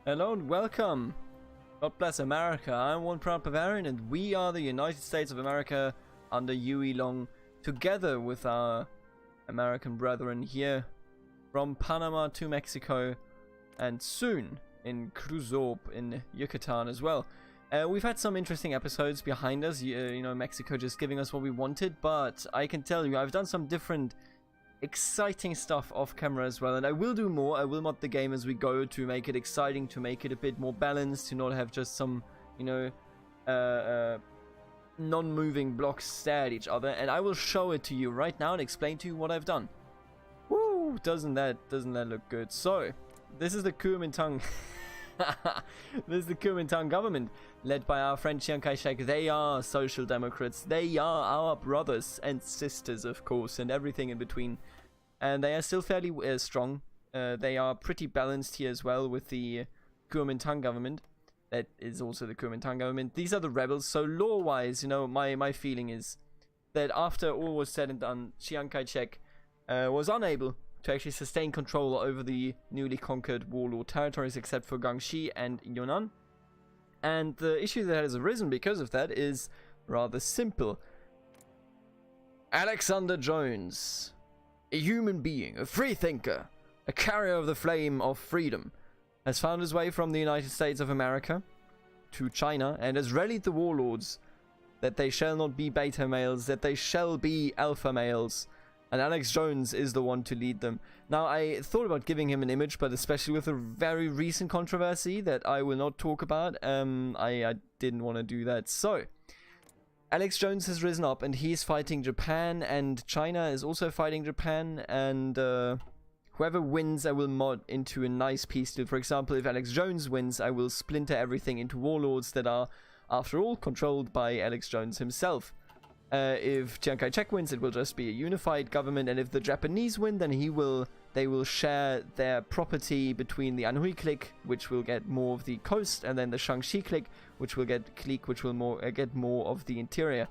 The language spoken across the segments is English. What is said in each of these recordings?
Hello and welcome. God bless America. I'm one proud Bavarian and we are the United States of America under Huey Long, together with our American brethren here from Panama to Mexico and soon in Cruzop in Yucatan as well. We've had some interesting episodes behind us, you know, Mexico just giving us what we wanted, but I can tell you I've done some different exciting stuff off camera as well, and I will do more. I will mod the game as we go to make it exciting, to make it a bit more balanced, to not have just some, you know, non-moving blocks stare at each other, and I will show it to you right now and explain to you what I've done. Woo! Doesn't that look good? So, this is the Kuomintang this is the Kuomintang government, led by our friend Chiang Kai-shek. They are social democrats. They are our brothers and sisters, of course, and everything in between. And they are still fairly strong. They are pretty balanced here as well with the Kuomintang government. That is also the Kuomintang government. These are the rebels. So law-wise, you know, my feeling is that after all was said and done, Chiang Kai-shek was unable to actually sustain control over the newly conquered warlord territories except for Guangxi and Yunnan. And the issue that has arisen because of that is rather simple. Alexander Jones, a human being, a free thinker, a carrier of the flame of freedom, has found his way from the United States of America to China and has rallied the warlords that they shall not be beta males, that they shall be alpha males. And Alex Jones is the one to lead them. Now, I thought about giving him an image, but especially with a very recent controversy that I will not talk about, I didn't want to do that. So, Alex Jones has risen up, and he's fighting Japan, and China is also fighting Japan, and whoever wins, I will mod into a nice peace deal. For example, if Alex Jones wins, I will splinter everything into warlords that are, after all, controlled by Alex Jones himself. If Chiang Kai-shek wins, it will just be a unified government, and if the Japanese win, then they will share their property between the Anhui clique, which will get more of the coast, and then the Shaanxi clique, which will get get more of the interior.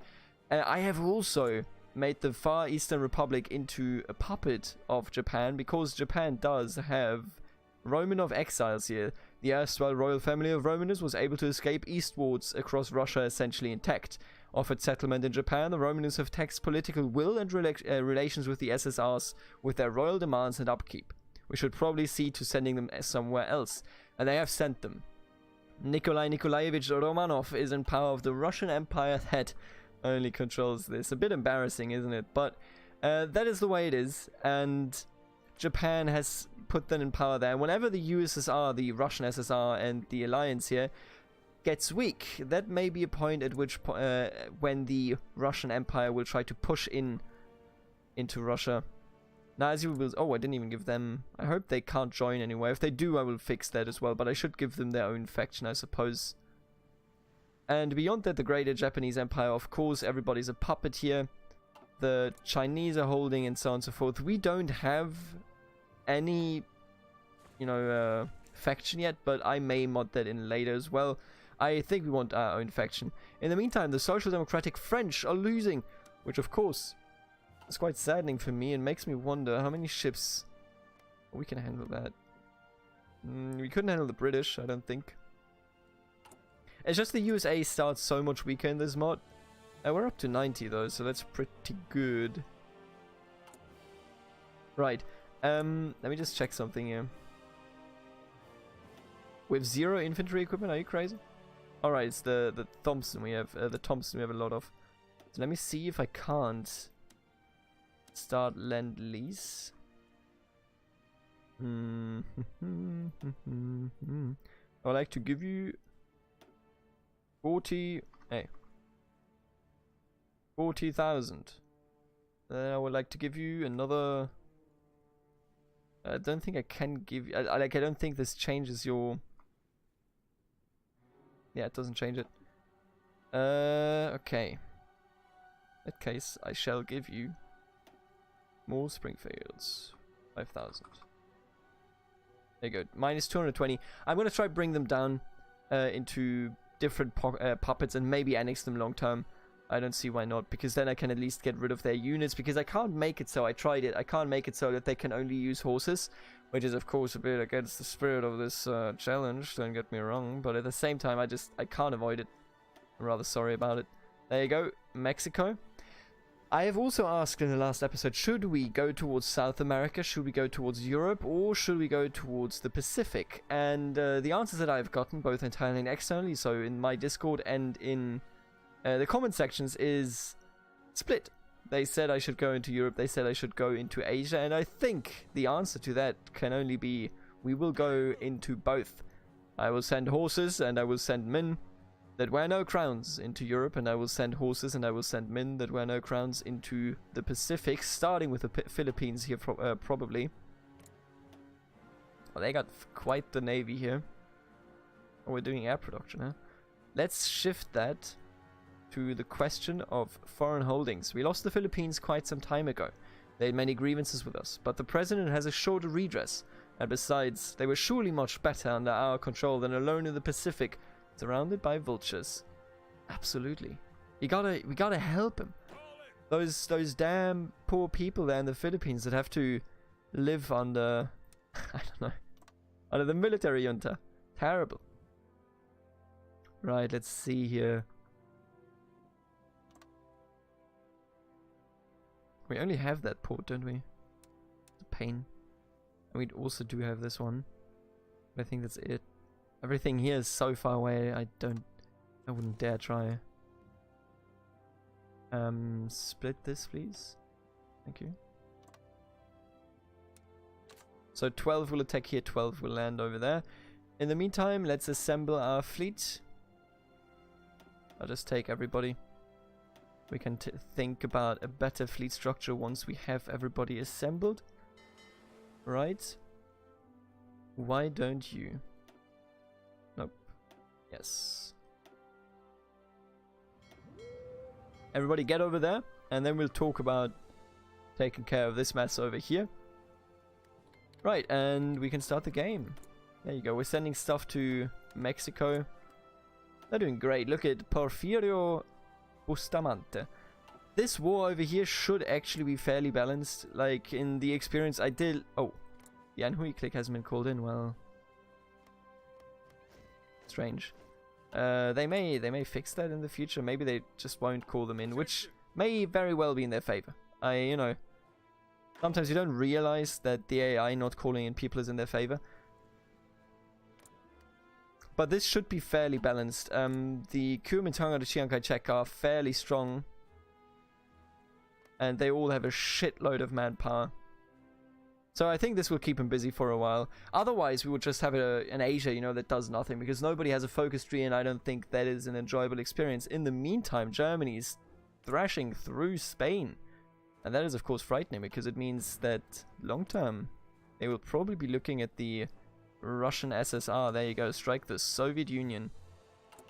I have also made the Far Eastern Republic into a puppet of Japan, because Japan does have Romanov exiles here. The erstwhile royal family of Romanovs was able to escape eastwards across Russia essentially intact. Offered settlement in Japan, the Romanovs have taxed political will and relations with the SSRs with their royal demands and upkeep. We should probably see to sending them somewhere else. And they have sent them. Nikolai Nikolaevich Romanov is in power of the Russian Empire that only controls this. A bit embarrassing, isn't it? But that is the way it is. And Japan has put them in power there. And whenever the USSR, the Russian SSR, and the alliance here gets weak, that may be a point at which when the Russian Empire will try to push into Russia. Now, as you will, oh, I didn't even give them. I hope they can't join anyway. If they do, I will fix that as well. But I should give them their own faction, I suppose. And beyond that, the greater Japanese Empire, of course, everybody's a puppet here. The Chinese are holding, and so on and so forth. We don't have any, you know, faction yet, but I may mod that in later as well. I think we want our own faction. In the meantime, the Social Democratic French are losing, which of course is quite saddening for me and makes me wonder how many ships we can handle that. We couldn't handle the British, I don't think. It's just the USA starts so much weaker in this mod. We're up to 90 though, so that's pretty good. Right, let me just check something here. With 0 infantry equipment, are you crazy? Alright, it's the Thompson we have, a lot of. So let me see if I can't start Lend-Lease. I would like to give you 40,000. Then I would like to give you another. I don't think I can give you. I don't think this changes your. Yeah, it doesn't change it. Okay. In that case, I shall give you more Springfields. 5,000. There you go. Minus 220. I'm going to try bring them down into different puppets and maybe annex them long term. I don't see why not, because then I can at least get rid of their units, because I can't make it so, I tried it, I can't make it so that they can only use horses, which is of course a bit against the spirit of this challenge, don't get me wrong, but at the same time I can't avoid it. I'm rather sorry about it. There you go, Mexico. I have also asked in the last episode, should we go towards South America, should we go towards Europe, or should we go towards the Pacific? And the answers that I've gotten, both internally and externally, so in my Discord and in the comment sections, is split. They said I should go into Europe, they said I should go into Asia, and I think the answer to that can only be, we will go into both. I will send horses and I will send men that wear no crowns into Europe, and I will send horses and I will send men that wear no crowns into the Pacific, starting with the Philippines here probably. Well, they got quite the navy here. Oh, we're doing air production, huh? Let's shift that to the question of foreign holdings. We lost the Philippines quite some time ago. They had many grievances with us, but the president has assured a redress. And besides, they were surely much better under our control than alone in the Pacific, surrounded by vultures. Absolutely. We gotta help them. Those damn poor people there in the Philippines that have to live under, I don't know, under the military junta. Terrible. Right, let's see here. We only have that port, don't we? It's a pain. And we also do have this one. But I think that's it. Everything here is so far away, I wouldn't dare try. Split this, please. Thank you. So 12 will attack here, 12 will land over there. In the meantime, let's assemble our fleet. I'll just take everybody. We can think about a better fleet structure once we have everybody assembled. Right? Why don't you? Nope. Yes. Everybody get over there, and then we'll talk about taking care of this mess over here. Right, and we can start the game. There you go. We're sending stuff to Mexico. They're doing great. Look at Porfirio Bustamante. This war over here should actually be fairly balanced. Like, in the experience I did... Oh, the Anhui click hasn't been called in. Well, strange. They may fix that in the future. Maybe they just won't call them in, which may very well be in their favor. You know, sometimes you don't realize that the AI not calling in people is in their favor. But this should be fairly balanced. The Kuomintang and the Chiang Kai-shek are fairly strong. And they all have a shitload of manpower. So I think this will keep them busy for a while. Otherwise, we would just have an Asia, you know, that does nothing. Because nobody has a focus tree, and I don't think that is an enjoyable experience. In the meantime, Germany is thrashing through Spain. And that is, of course, frightening. Because it means that long term, they will probably be looking at the Russian SSR. There you go. Strike the Soviet Union.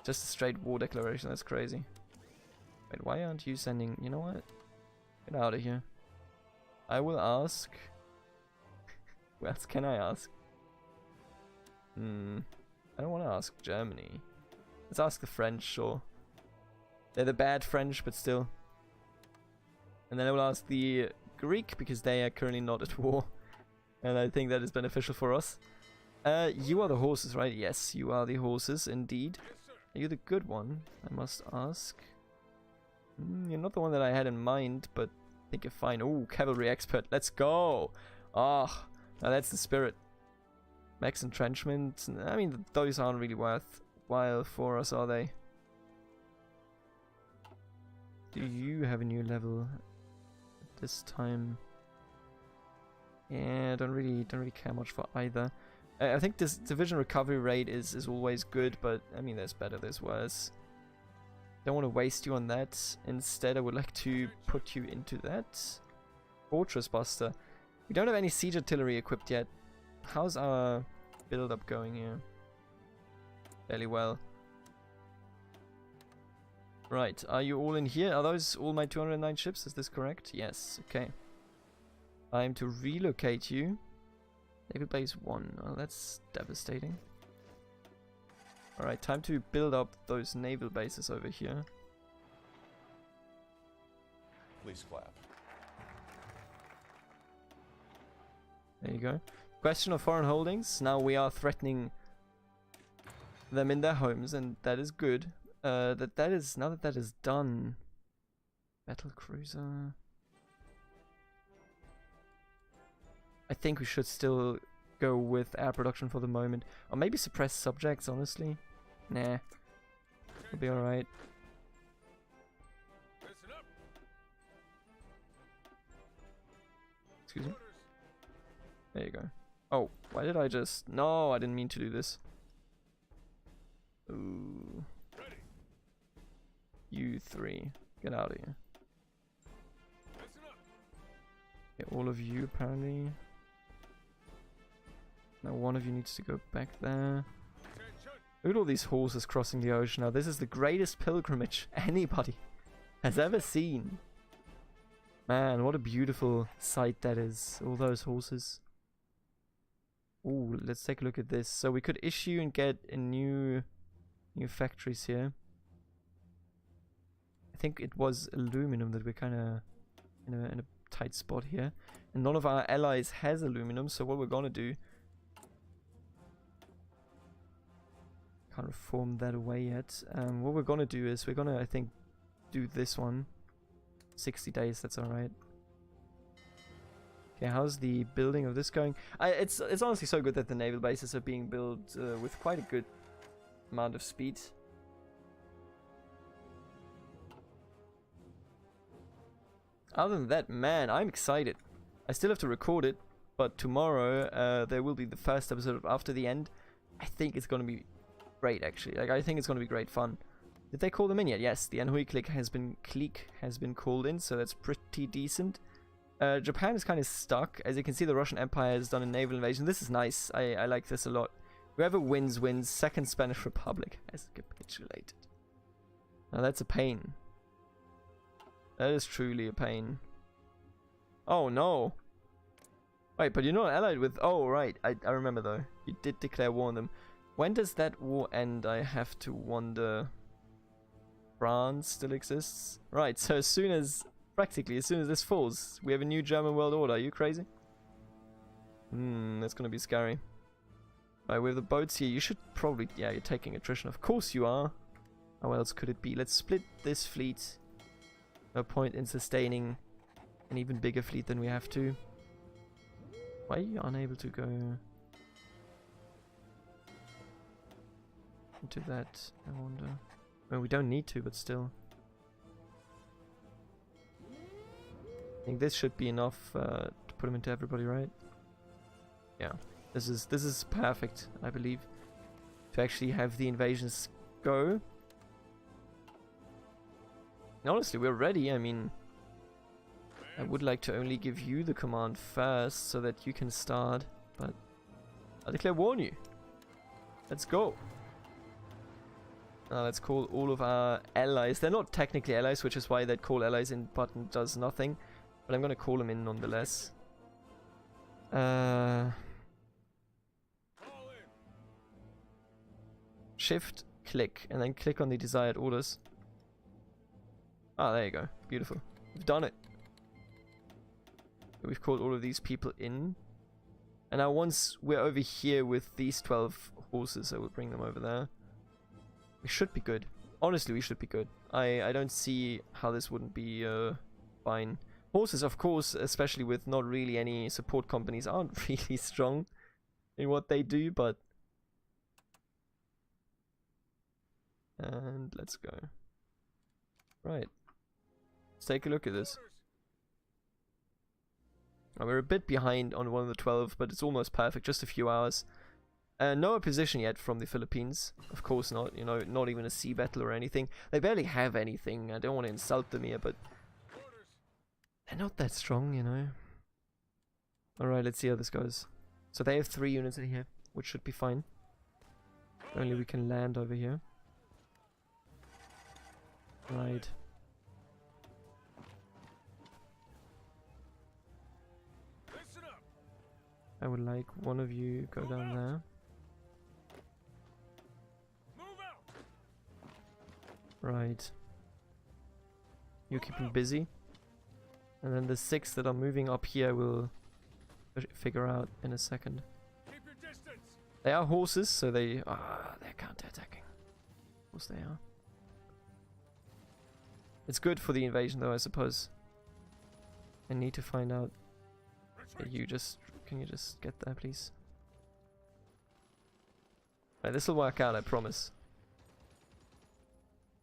Just a straight war declaration. That's crazy. Wait, why aren't you sending... You know what? Get out of here. I will ask... Who else can I ask? I don't want to ask Germany. Let's ask the French, sure. They're the bad French, but still. And then I will ask the Greek, because they are currently not at war. And I think that is beneficial for us. You are the horses, right? Yes, you are the horses, indeed. Are you the good one? I must ask. You're not the one that I had in mind, but I think you're fine. Oh, cavalry expert. Let's go! Ah, now that's the spirit. Max entrenchment. I mean, those aren't really worthwhile for us, are they? Do you have a new level at this time? Yeah, don't really care much for either. I think this division recovery rate is always good, but I mean, there's better, there's worse. Don't want to waste you on that. Instead, I would like to put you into that. Fortress Buster. We don't have any siege artillery equipped yet. How's our build-up going here? Fairly well. Right, are you all in here? Are those all my 209 ships? Is this correct? Yes, okay. Time to relocate you. Naval base 1. Oh, that's devastating. Alright, time to build up those naval bases over here. Please clap. There you go. Question of foreign holdings. Now we are threatening them in their homes, and that is good. Now that that is done. Battle cruiser. I think we should still go with air production for the moment. Or maybe suppress subjects, honestly. Nah. We'll be alright. Excuse me? There you go. Oh, why did I just... No, I didn't mean to do this. Ooh. You three. Get out of here. Okay, all of you, apparently. Now one of you needs to go back there. Look at all these horses crossing the ocean. Now this is the greatest pilgrimage anybody has ever seen. Man, what a beautiful sight that is. All those horses. Ooh, let's take a look at this. So we could issue and get a new factories here. I think it was aluminum that we're kind of in a tight spot here. And none of our allies has aluminum, so what we're gonna do... Can't reform that away yet. What we're gonna do is we're gonna, I think, do this one. 60 days, that's alright. Okay, how's the building of this going? It's honestly so good that the naval bases are being built with quite a good amount of speed. Other than that, man, I'm excited. I still have to record it, but tomorrow there will be the first episode of After the End. I think it's gonna be great, actually. Like, I think it's gonna be great fun. Did they call them in yet? Yes, the Anhui clique has been called in, so that's pretty decent. Japan is kind of stuck. As you can see, the Russian Empire has done a naval invasion. This is nice. I like this a lot. Whoever wins, wins. Second Spanish Republic has capitulated. Now that's a pain. That is truly a pain. Oh no. Wait, but you're not allied with... Oh, right. I remember though. You did declare war on them. When does that war end? I have to wonder... France still exists? Right, so as soon as... Practically, as soon as this falls, we have a new German world order. Are you crazy? That's gonna be scary. Right, with the boats here, you should probably... Yeah, you're taking attrition. Of course you are. How else could it be? Let's split this fleet. No point in sustaining an even bigger fleet than we have to. Why are you unable to go into that? I wonder. Well, we don't need to, but still. I think this should be enough to put them into everybody, right? Yeah, this is perfect, I believe, to actually have the invasions go. And honestly, we're ready. I mean, I would like to only give you the command first so that you can start, but I'll declare war on you. Let's go. Now let's call all of our allies. They're not technically allies, which is why that call allies in button does nothing. But I'm gonna call them in nonetheless. Shift, click, and then click on the desired orders. Ah, there you go. Beautiful. We've done it. We've called all of these people in. And now once we're over here with these 12 horses, I will bring them over there. We should be good. Honestly, we should be good. I don't see how this wouldn't be fine. Horses, of course, especially with not really any support companies, aren't really strong in what they do, but... And let's go. Right. Let's take a look at this. Now, we're a bit behind on one of the 12, but it's almost perfect, just a few hours. No opposition yet from the Philippines. Of course not, you know, not even a sea battle or anything. They barely have anything. I don't want to insult them here, but they're not that strong, you know. Alright, let's see how this goes. So they have 3 units in here, which should be fine. Only we can land over here. Right. I would like one of you go down there. Right. You keep them busy. And then the 6 that are moving up here will figure out in a second. They are horses, so they're counter-attacking. Of course they are. It's good for the invasion, though, I suppose. I need to find out. Can you just get there, please? Right, this will work out, I promise.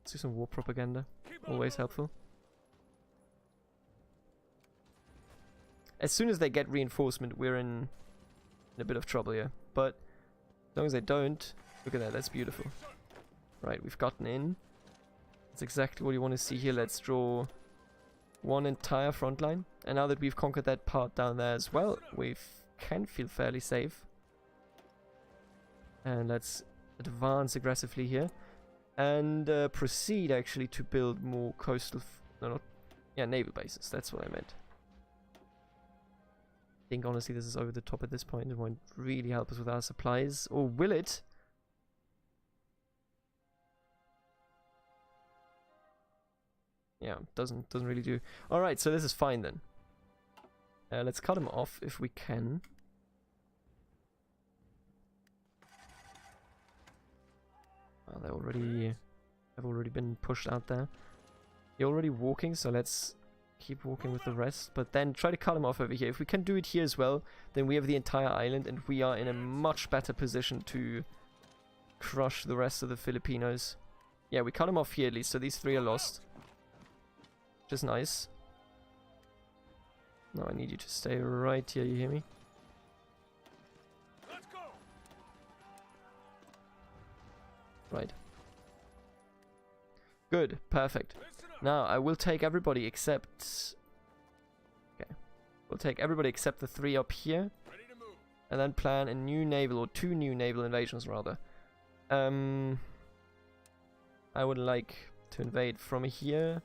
Let's do some war propaganda. Always helpful. As soon as they get reinforcement, we're in a bit of trouble here. But as long as they don't, look at that, that's beautiful. Right, we've gotten in. That's exactly what you want to see here. Let's draw one entire front line. And now that we've conquered that part down there as well, we can feel fairly safe. And let's advance aggressively here. And proceed actually to build more coastal... naval bases. That's what I meant. I think honestly this is over the top at this point. It won't really help us with our supplies. Or will it? Yeah, doesn't really do. Alright, so this is fine then. Let's cut them off if we can. Oh, they've already been pushed out there. You're already walking, so let's keep walking with the rest, but then try to cut them off over here. If we can do it here as well, then we have the entire island and we are in a much better position to crush the rest of the Filipinos. Yeah, we cut them off here at least, so these three are lost. Which is nice. Now I need you to stay right here, you hear me? Let's go. Right. Good, perfect. Now, I will take everybody except... Okay. We'll take everybody except the three up here. And then plan a new naval, or two new naval invasions, rather. I would like to invade from here.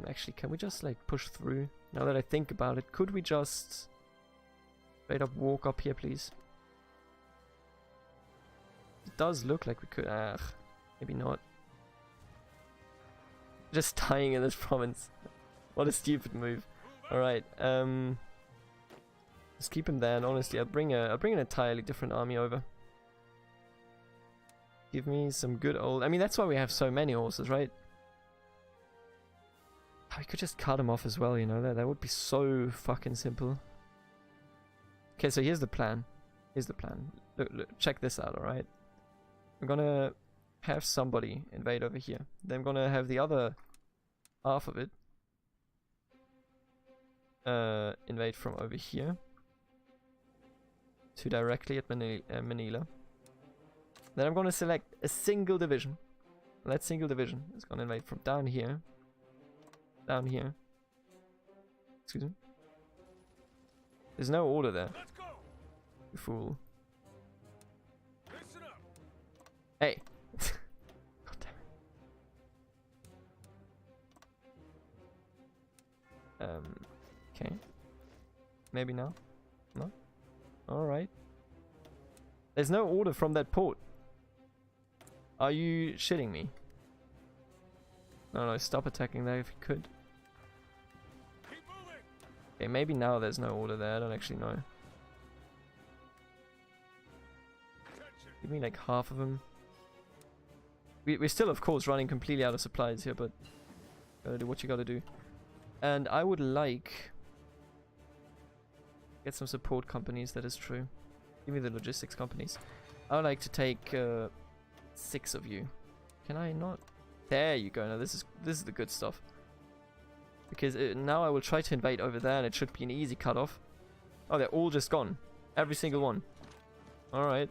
Actually, can we just, like, push through? Now that I think about it, could we just... straight up walk up here, please? It does look like we could... maybe not. Just dying in this province. What a stupid move. Alright, just keep him there, and honestly, I'll bring an entirely different army over. Give me some good old... I mean, that's why we have so many horses, right? We could just cut them off as well, you know, that would be so fucking simple. Okay, so here's the plan. Here's the plan. Look, check this out, alright? I'm gonna have somebody invade over here. Then I'm gonna have the other half of it invade from over here to directly at Manila. Then I'm gonna select a single division. And that single division is gonna invade from down here. Down here. Excuse me. There's no order there. Let's go. You fool. Listen up. Hey. God damn it. Okay. Maybe now? No? Alright. There's no order from that port. Are you shitting me? No, stop attacking there if you could. Keep moving. Okay, maybe now there's no order there. I don't actually know. Attention. Give me like half of them. We're still, of course, running completely out of supplies here, but gotta do what you gotta do. And I would like... get some support companies, that is true. Give me the logistics companies. I would like to take 6 of you. Can I not? There you go. Now this is the good stuff. Because now I will try to invade over there, and it should be an easy cutoff. Oh, they're all just gone. Every single one. Alright.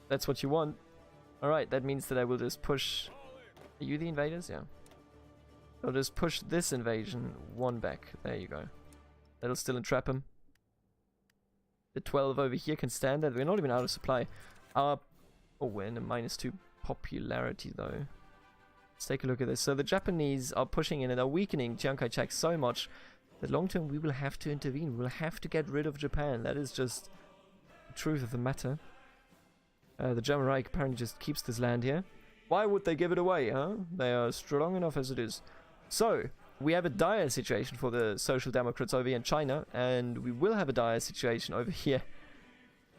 That's what you want. Alright, that means that I will just push... Are you the invaders? Yeah. I'll just push this invasion one back. There you go. That'll still entrap him. The 12 over here can stand that. We're not even out of supply. Oh, we're in a -2 popularity though. Let's take a look at this. So the Japanese are pushing in and are weakening Chiang Kai-shek so much that long term we will have to intervene. We'll have to get rid of Japan. That is just the truth of the matter. The German Reich apparently just keeps this land here. Why would they give it away, huh? They are strong enough as it is. So, we have a dire situation for the Social Democrats over here in China, and we will have a dire situation over here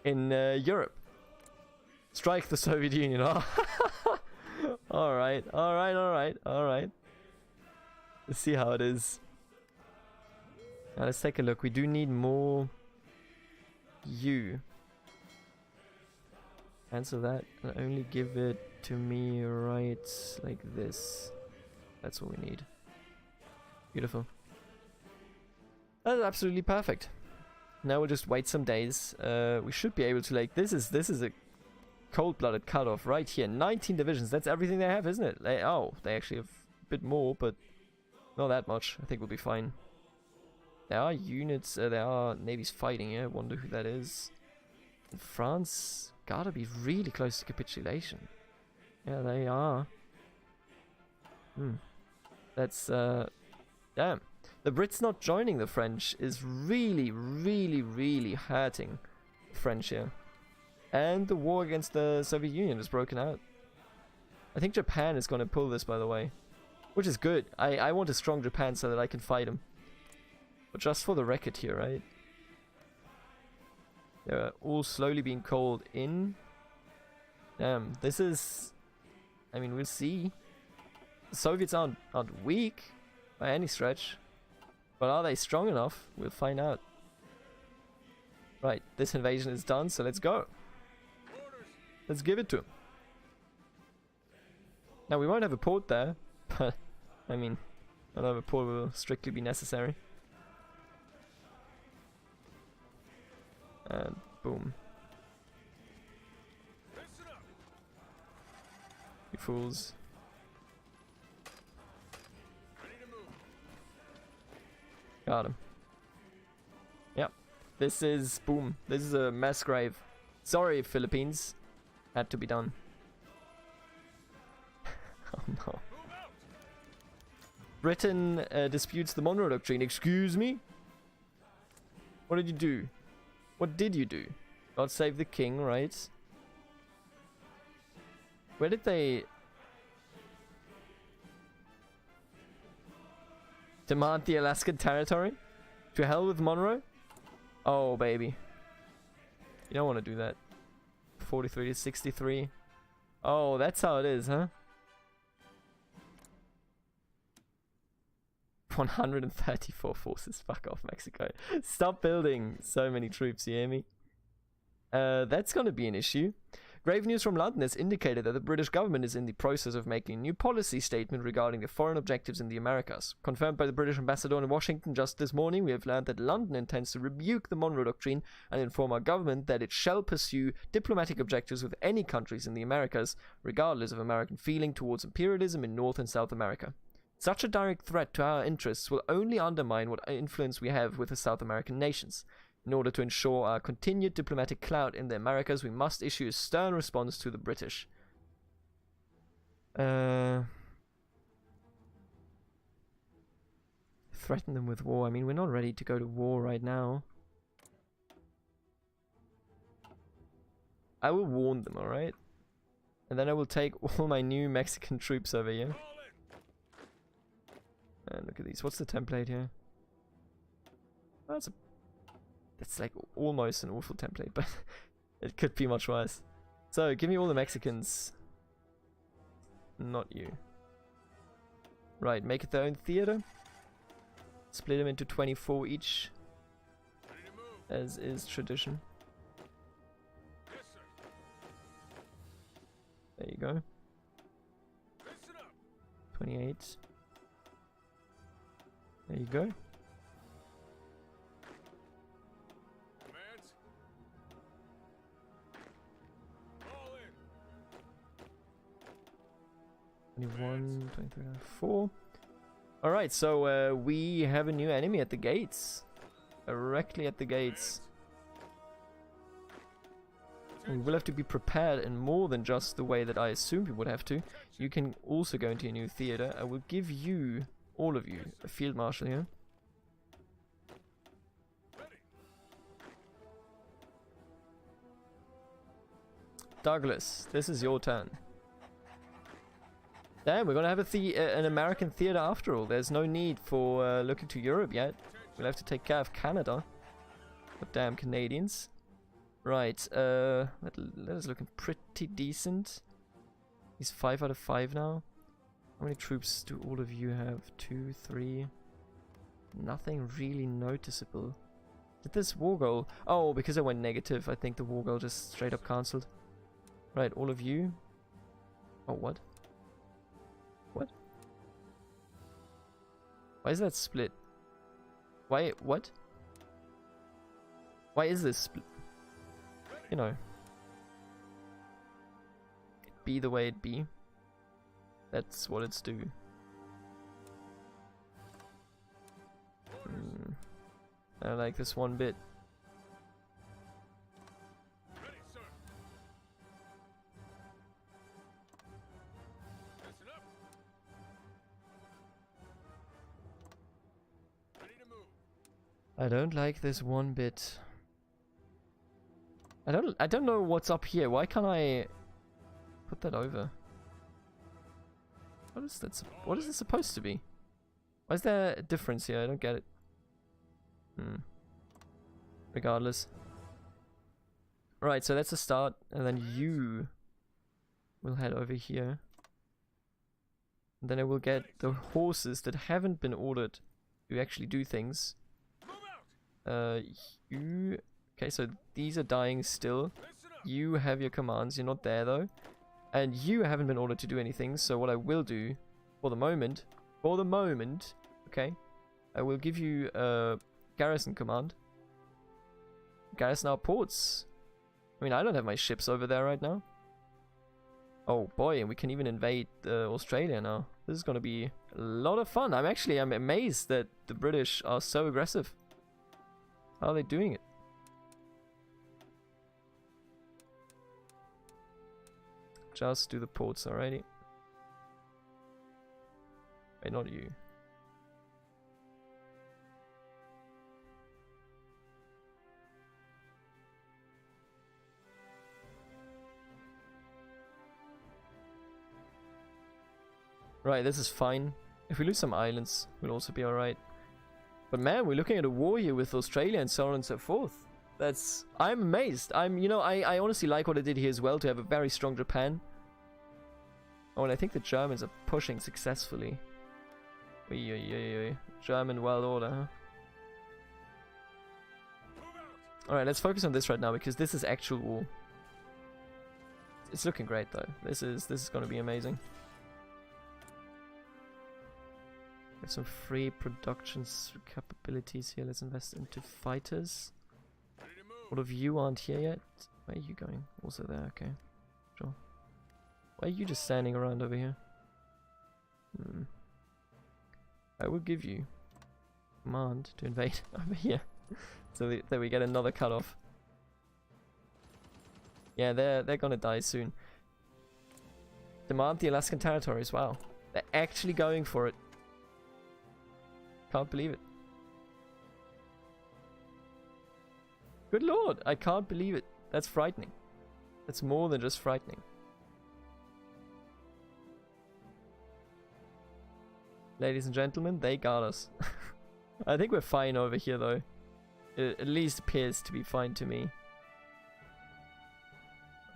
in Europe. Strike the Soviet Union. Oh. Alright, alright, alright, alright. Let's see how it is. Now let's take a look. We do need more you. Cancel that and only give it to me right like this. That's what we need. Beautiful. That's absolutely perfect. Now we'll just wait some days. We should be able to, like, this is a cold-blooded cutoff right here. 19 divisions. That's everything they have, isn't it? They actually have a bit more, but not that much. I think we'll be fine. There are units. There are navies fighting here. I wonder who that is. And France gotta be really close to capitulation. Yeah, they are. That's damn. The Brits not joining the French is really, really, really hurting the French here. And the war against the Soviet Union has broken out. I think Japan is going to pull this, by the way. Which is good. I want a strong Japan so that I can fight him. But just for the record here, right? They're all slowly being called in. Damn, this is... I mean, we'll see. The Soviets aren't weak by any stretch. But are they strong enough? We'll find out. Right, this invasion is done, so let's go. Let's give it to him. Now, we won't have a port there, but, I mean, another port will strictly be necessary. And boom. You fools. Got him. Yep. This is, boom. This is a mass grave. Sorry, Philippines. Had to be done. Oh no. Britain disputes the Monroe Doctrine. Excuse me? What did you do? What did you do? God save the king, right? Where did they... demand the Alaskan territory? To hell with Monroe? Oh, baby. You don't want to do that. 43 to 63. Oh, that's how it is, huh? 134 forces. Fuck off, Mexico. Stop building so many troops, you hear me? That's gonna be an issue. Grave news from London has indicated that the British government is in the process of making a new policy statement regarding the foreign objectives in the Americas. Confirmed by the British ambassador in Washington just this morning, we have learned that London intends to rebuke the Monroe Doctrine and inform our government that it shall pursue diplomatic objectives with any countries in the Americas, regardless of American feeling towards imperialism in North and South America. Such a direct threat to our interests will only undermine what influence we have with the South American nations. In order to ensure our continued diplomatic clout in the Americas, we must issue a stern response to the British. Threaten them with war. I mean, we're not ready to go to war right now. I will warn them, alright? And then I will take all my new Mexican troops over here. And look at these. What's the template here? Oh, that's like almost an awful template, but it could be much worse. So, give me all the Mexicans. Not you. Right, make it their own theater. Split them into 24 each. As is tradition. There you go. 28. There you go. 21, 23, 24. Alright, so we have a new enemy at the gates. Directly at the gates. We will have to be prepared in more than just the way that I assumed we would have to. You can also go into a new theater. I will give you, all of you, a field marshal here. Douglas, this is your turn. Damn, we're gonna have an American theater after all. There's no need for looking to Europe yet. We'll have to take care of Canada. But damn Canadians. Right, that is looking pretty decent. He's 5 out of 5 now. How many troops do all of you have? 2, 3. Nothing really noticeable. Did this war goal... Oh, because I went negative, I think the war goal just straight up cancelled. Right, all of you. Oh, what? What? Why is that split? Why... What? Why is this split? You know. It be the way it be. That's what it's do. I like this one bit. Ready, sir. Listen up. Ready to move. I don't like this one bit. I don't know what's up here. Why can't I put that over? What is that? What is this supposed to be? Why is there a difference here? I don't get it. Regardless. Right, so that's a start, and then you will head over here. And then I will get the horses that haven't been ordered to actually do things. Move out. You... Okay, so these are dying still. Listen up. You have your commands, you're not there though. And you haven't been ordered to do anything, so what I will do, for the moment, okay, I will give you a garrison command. Garrison our ports. I mean, I don't have my ships over there right now. Oh boy, and we can even invade Australia now. This is going to be a lot of fun. I'm amazed that the British are so aggressive. How are they doing it? Just do the ports already. Wait, not you. Right, this is fine. If we lose some islands, we'll also be alright. But man, we're looking at a war here with Australia and so on and so forth. I'm amazed. I honestly like what I did here as well, to have a very strong Japan. Oh, and I think the Germans are pushing successfully. German world order, huh? Alright, let's focus on this right now, because this is actual war. It's looking great though. This is gonna be amazing. We have some free production capabilities here. Let's invest into fighters. Ready to move. All of you aren't here yet. Where are you going? Also there, okay. Sure. Why are you just standing around over here? I will give you command to invade over here. So that we get another cutoff. Yeah, they're gonna die soon. Demand the Alaskan territories. Wow. They're actually going for it. Can't believe it. Good lord, I can't believe it. That's frightening. That's more than just frightening. Ladies and gentlemen, they got us. I think we're fine over here though. It at least appears to be fine to me.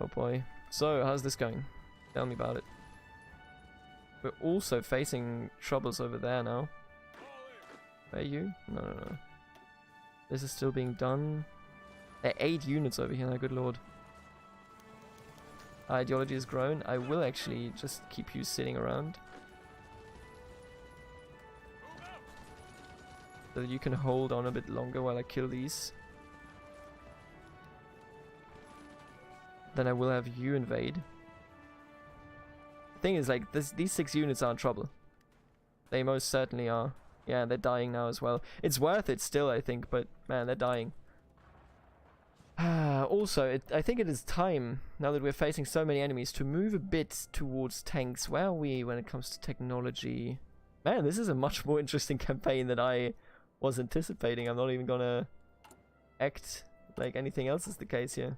Oh boy. So, how's this going? Tell me about it. We're also facing troubles over there now. Are you? No. This is still being done. There are 8 units over here now, good lord. Ideology has grown. I will actually just keep you sitting around. So that you can hold on a bit longer while I kill these. Then I will have you invade. The thing is, like, these 6 units are in trouble. They most certainly are. Yeah, they're dying now as well. It's worth it still, I think, but man, they're dying. Also, I think it is time, now that we're facing so many enemies, to move a bit towards tanks. Where are we when it comes to technology? Man, this is a much more interesting campaign than I was anticipating. I'm not even gonna act like anything else is the case here.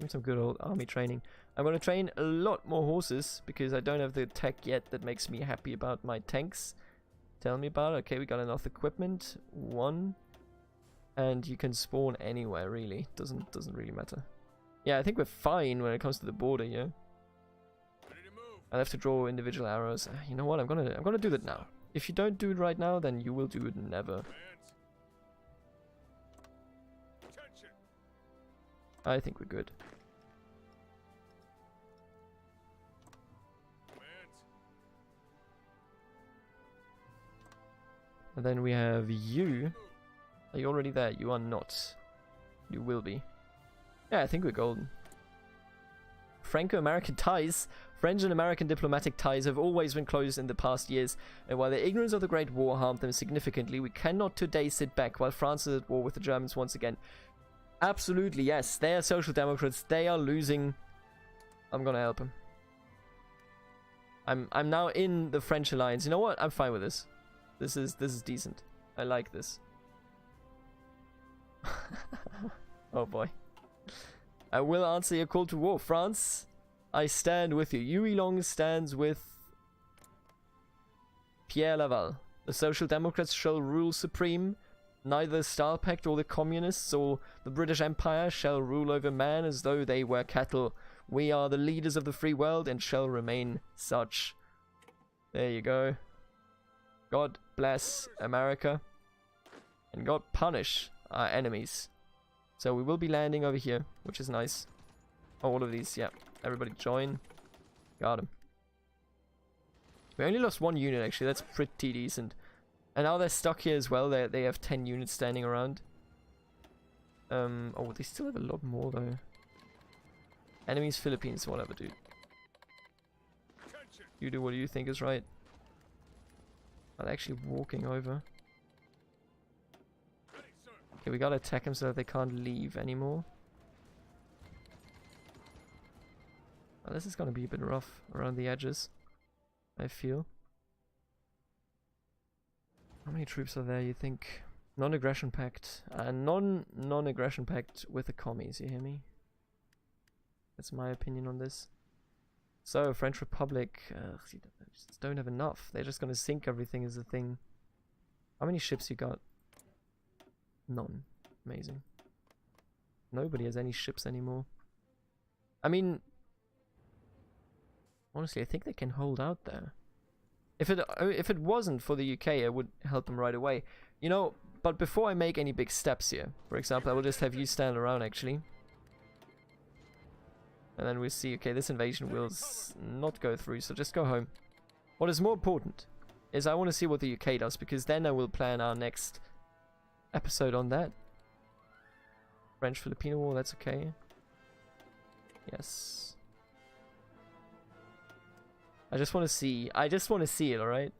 Some good old army training. I'm going to train a lot more horses because I don't have the tech yet that makes me happy about my tanks. Tell me about it. Okay, we got enough equipment. 1. And you can spawn anywhere, really. Doesn't really matter. Yeah, I think we're fine when it comes to the border, yeah. Ready to move. I'll have to draw individual arrows. You know what? I'm gonna do that now. If you don't do it right now, then you will do it never. Commands. Attention. I think we're good. Commands. And then we have you. Move. Are you already there? You are not. You will be. Yeah, I think we're golden. Franco-American ties. French and American diplomatic ties have always been close in the past years, and while their ignorance of the Great War harmed them significantly, we cannot today sit back while France is at war with the Germans once again. Absolutely, yes. They are social democrats. They are losing. I'm gonna help them. I'm now in the French alliance. You know what? I'm fine with this. This is decent. I like this. Oh boy. I will answer your call to war, France. I stand with you. Yui Long stands with Pierre Laval. The Social Democrats shall rule supreme. Neither the Star Pact or the Communists or the British Empire shall rule over man as though they were cattle. We are the leaders of the free world and shall remain such. There you go. God bless America. And God punish our enemies. So we will be landing over here, which is nice. Oh, all of these, yeah. Everybody join. Got him. We only lost 1 unit, actually. That's pretty decent. And now they're stuck here as well. They have 10 units standing around. Oh, they still have a lot more, though. Enemies, Philippines, whatever, dude. Attention. You do what you think is right. Are they actually walking over? Ready, sir. Okay, we gotta attack them so that they can't leave anymore. Oh, this is gonna be a bit rough around the edges, I feel. How many troops are there, you think? Non-aggression pact. Non-aggression pact with the commies, you hear me? That's my opinion on this. So, French Republic, they just don't have enough. They're just gonna sink everything as a thing. How many ships you got? None. Amazing. Nobody has any ships anymore. I mean, honestly, I think they can hold out there. If it wasn't for the UK, I would help them right away. You know, but before I make any big steps here, for example, I will just have you stand around, actually. And then we'll see, okay, this invasion will not go through, so just go home. What is more important is I want to see what the UK does, because then I will plan our next episode on that. French-Filipino War, that's okay. Yes. I just want to see it, alright?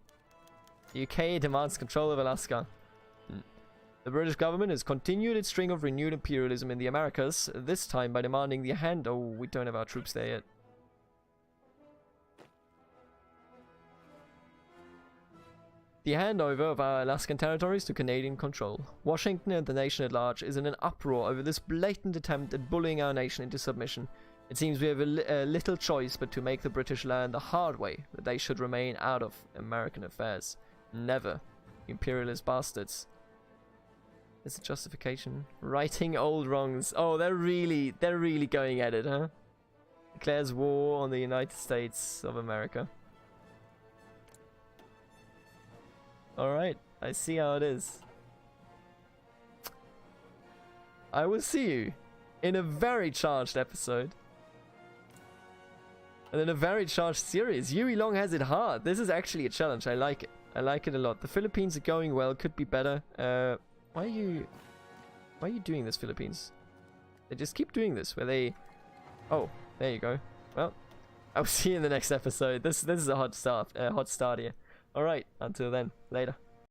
The UK demands control of Alaska. The British government has continued its string of renewed imperialism in the Americas, this time by demanding the hand... Oh, we don't have our troops there yet. The handover of our Alaskan territories to Canadian control. Washington and the nation at large is in an uproar over this blatant attempt at bullying our nation into submission. It seems we have a little choice but to make the British learn the hard way that they should remain out of American affairs. Never. Imperialist bastards. It's a justification. Righting old wrongs. Oh, they're really going at it, huh? Declares war on the United States of America. Alright, I see how it is. I will see you in a very charged episode. And in a very charged series. Yui Long has it hard. This is actually a challenge. I like it. I like it a lot. The Philippines are going well. Could be better. Why are you doing this, Philippines? They just keep doing this, where they... Oh, there you go. Well, I'll see you in the next episode. This is a hot start here. Alright, until then. Later.